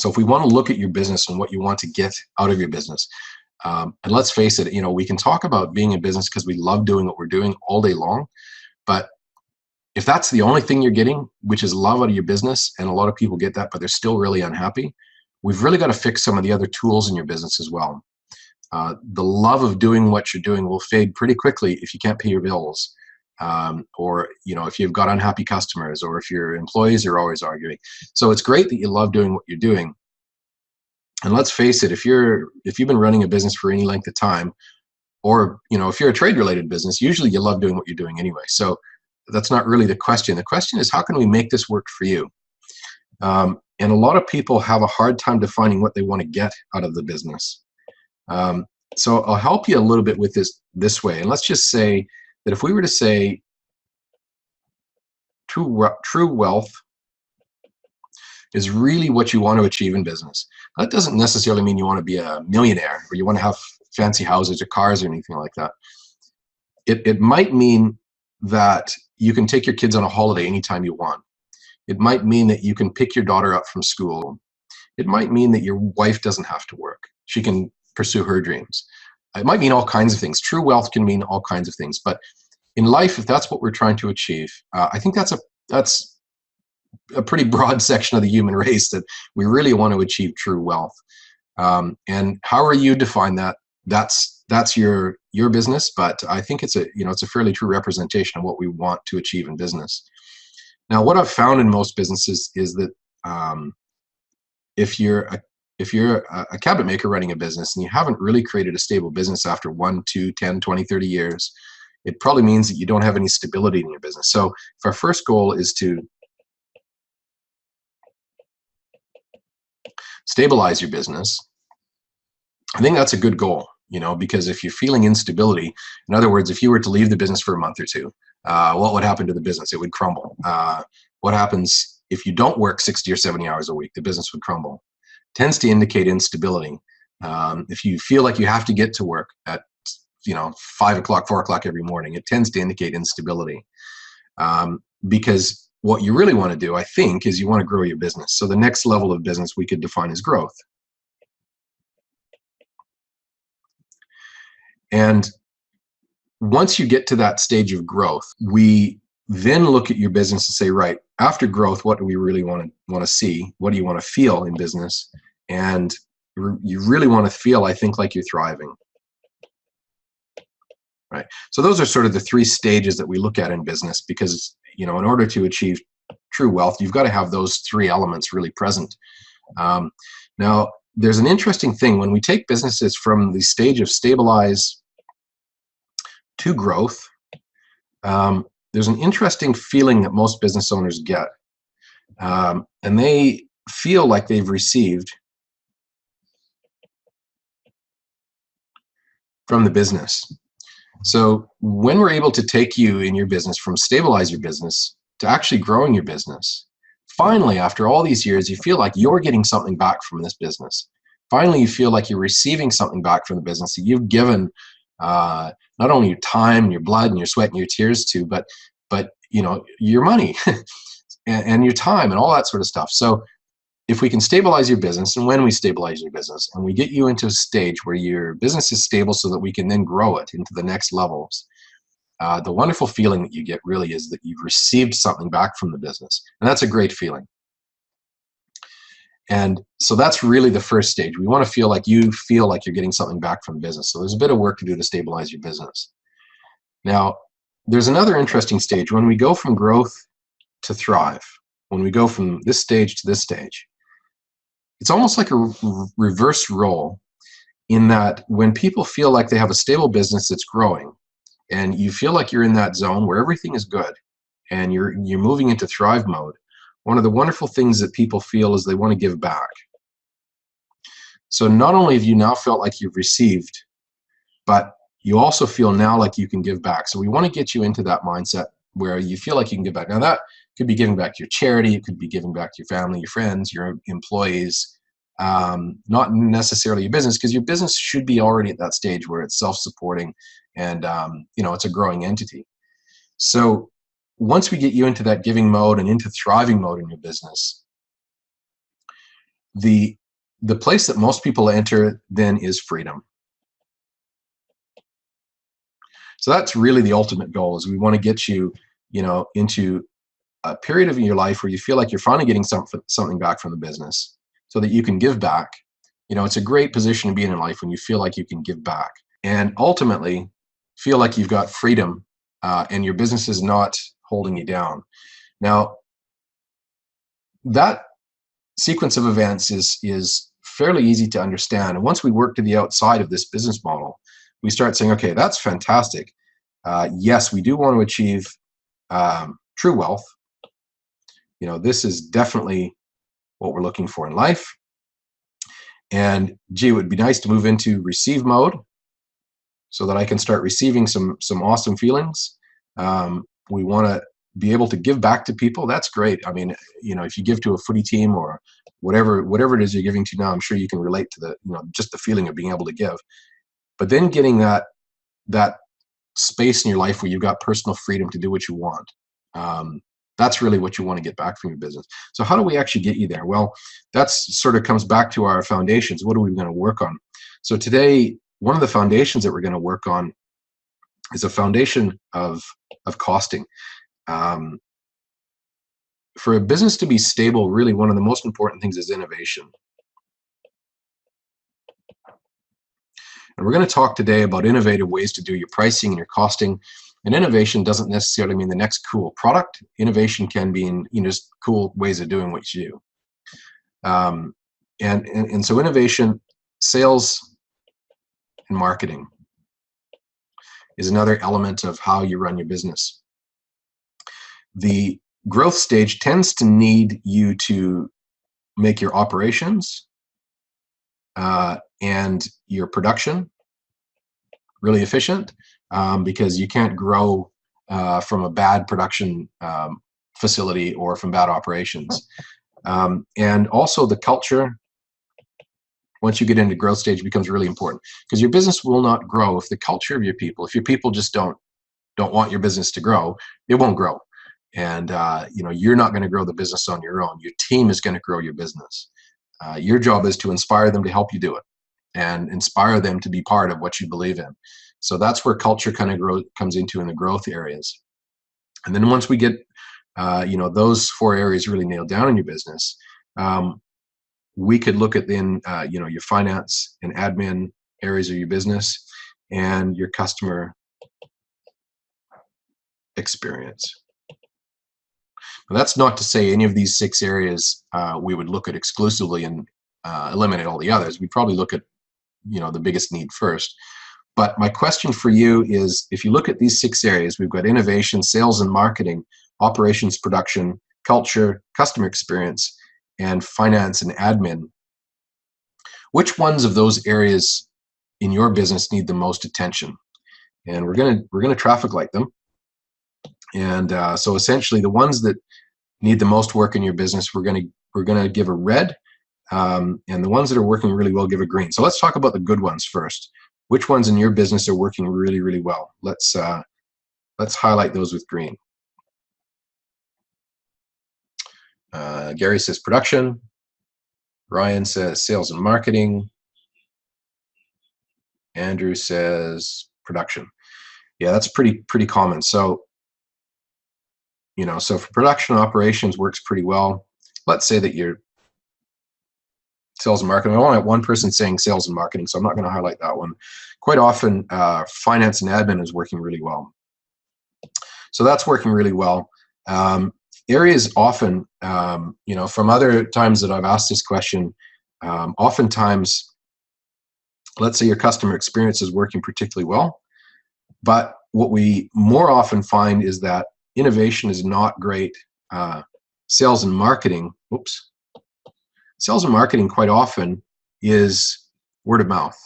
So if we want to look at your business and what you want to get out of your business, and let's face it, we can talk about being in business because we love doing what we're doing all day long. But if that's the only thing you're getting, which is love out of your business, and a lot of people get that, but they're still really unhappy, we've really got to fix some of the other tools in your business as well. The love of doing what you're doing will fade pretty quickly if you can't pay your bills, or if you've got unhappy customers, or if your employees are always arguing. So it's great that you love doing what you're doing. And let's face it, if you've been running a business for any length of time, or if you're a trade-related business, usually you love doing what you're doing anyway. So that's not really the question. The question is, how can we make this work for you? And a lot of people have a hard time defining what they want to get out of the business. So I'll help you a little bit with this way. And let's just say that if we were to say true wealth is really what you want to achieve in business. That doesn't necessarily mean you want to be a millionaire or you want to have fancy houses or cars or anything like that. It might mean that you can take your kids on a holiday anytime you want. It might mean that you can pick your daughter up from school. It might mean that your wife doesn't have to work. She can pursue her dreams. It might mean all kinds of things. True wealth can mean all kinds of things. But in life, if that's what we're trying to achieve, I think that's a pretty broad section of the human race, that we really want to achieve true wealth. And however you define that, that's your business. But I think it's a fairly true representation of what we want to achieve in business. Now, what I've found in most businesses is that if you're a cabinet maker running a business and you haven't really created a stable business after 1, 2, 10, 20, 30 years, it probably means that you don't have any stability in your business. So if our first goal is to stabilize your business, I think that's a good goal, because if you're feeling instability, in other words, if you were to leave the business for a month or two, what would happen to the business? It would crumble. What happens if you don't work 60 or 70 hours a week? The business would crumble. Tends to indicate instability. If you feel like you have to get to work at 5 o'clock, 4 o'clock every morning, it tends to indicate instability. Because what you really want to do, I think, is you want to grow your business. So the next level of business we could define as growth. And once you get to that stage of growth, we then look at your business and say, right, after growth, what do we really want to see? What do you want to feel in business? And you really want to feel, I think, like you're thriving. Right. So those are sort of the 3 stages that we look at in business, because in order to achieve true wealth, you've got to have those 3 elements really present. Now, there's an interesting thing when we take businesses from the stage of stabilize to growth. There's an interesting feeling that most business owners get, and they feel like they've received from the business. So when we're able to take you in your business from stabilize your business to actually growing your business, finally, after all these years, you feel like you're getting something back from this business. Finally, you feel like you're receiving something back from the business that you've given not only your time and your blood and your sweat and your tears to, but your money and your time and all that sort of stuff. So if we can stabilize your business, and when we stabilize your business and we get you into a stage where your business is stable so that we can then grow it into the next levels, the wonderful feeling that you get really is that you've received something back from the business. And that's a great feeling. And so that's really the first stage. We want to feel like you're getting something back from the business. So there's a bit of work to do to stabilize your business. Now, there's another interesting stage. When we go from growth to thrive, when we go from this stage to this stage, it's almost like a reverse role, in that when people feel like they have a stable business that's growing, and you feel like you're in that zone where everything is good and you're moving into thrive mode, one of the wonderful things that people feel is they want to give back. So not only have you now felt like you've received, but you also feel now like you can give back. So we want to get you into that mindset where you feel like you can give back. Now that could be giving back to your charity, it could be giving back to your family, your friends, your employees, not necessarily your business, because your business should be already at that stage where it's self-supporting and it's a growing entity. So once we get you into that giving mode and into thriving mode in your business, The place that most people enter then is freedom. So that's really the ultimate goal, is we want to get you, into a period of your life where you feel like you're finally getting something back from the business so that you can give back. It's a great position to be in life when you feel like you can give back and ultimately feel like you've got freedom, and your business is not holding you down. Now, that sequence of events is fairly easy to understand. And once we work to the outside of this business model, we start saying, okay, that's fantastic. Yes, we do want to achieve true wealth. This is definitely what we're looking for in life. And gee, it would be nice to move into receive mode so that I can start receiving some awesome feelings. We want to be able to give back to people. That's great. I mean, if you give to a footy team or whatever it is you're giving to now, I'm sure you can relate to the, just the feeling of being able to give. But then getting that space in your life where you've got personal freedom to do what you want. That's really what you want to get back from your business. So how do we actually get you there? Well, that's sort of comes back to our foundations. What are we going to work on? So today, one of the foundations that we're going to work on is a foundation of costing. For a business to be stable, really one of the most important things is innovation. And we're going to talk today about innovative ways to do your pricing and your costing. And innovation doesn't necessarily mean the next cool product. Innovation can be in just cool ways of doing what you do. And so innovation, sales, and marketing is another element of how you run your business. The growth stage tends to need you to make your operations and your production really efficient, because you can't grow from a bad production facility or from bad operations. And also the culture, once you get into growth stage, becomes really important, because your business will not grow if the culture of your people, if your people just don't want your business to grow, it won't grow. And you're not going to grow the business on your own. Your team is going to grow your business. Your job is to inspire them to help you do it and inspire them to be part of what you believe in. So that's where culture kind of comes into in the growth areas. And then once we get those 4 areas really nailed down in your business, we could look at then your finance and admin areas of your business and your customer experience. Now, that's not to say any of these 6 areas we would look at exclusively and eliminate all the others. We'd probably look at the biggest need first. But my question for you is, if you look at these 6 areas, we've got innovation, sales and marketing, operations, production, culture, customer experience, and finance and admin. Which ones of those areas in your business need the most attention? And we're gonna traffic light them. And so essentially, the ones that need the most work in your business, we're gonna give a red, and the ones that are working really well, give a green. So let's talk about the good ones first. Which ones in your business are working really, really well? Let's highlight those with green. Gary says production. Ryan says sales and marketing. Andrew says production. Yeah, that's pretty common. So, so for production, operations works pretty well. Let's say that your sales and marketing, I only have one person saying sales and marketing, so I'm not going to highlight that one. Quite often, finance and admin is working really well. So that's working really well. Areas often, from other times that I've asked this question, oftentimes, let's say your customer experience is working particularly well, but what we more often find is that innovation is not great. Sales and marketing, sales and marketing quite often is word of mouth.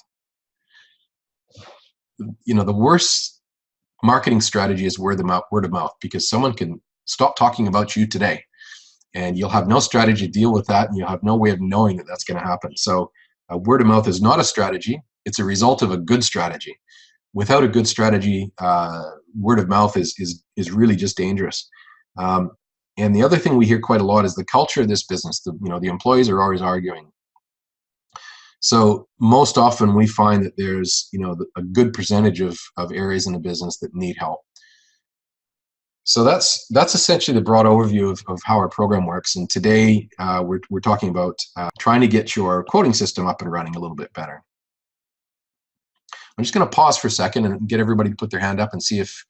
The worst marketing strategy is word of mouth, because someone can stop talking about you today and you'll have no strategy to deal with that, and you'll have no way of knowing that that's going to happen. So word of mouth is not a strategy. It's a result of a good strategy. Without a good strategy, word of mouth is really just dangerous. And the other thing we hear quite a lot is the culture of this business. The employees are always arguing. So most often we find that there's, a good percentage of areas in the business that need help. So that's essentially the broad overview of how our program works. And today we're talking about trying to get your quoting system up and running a little bit better. I'm just going to pause for a second and get everybody to put their hand up and see if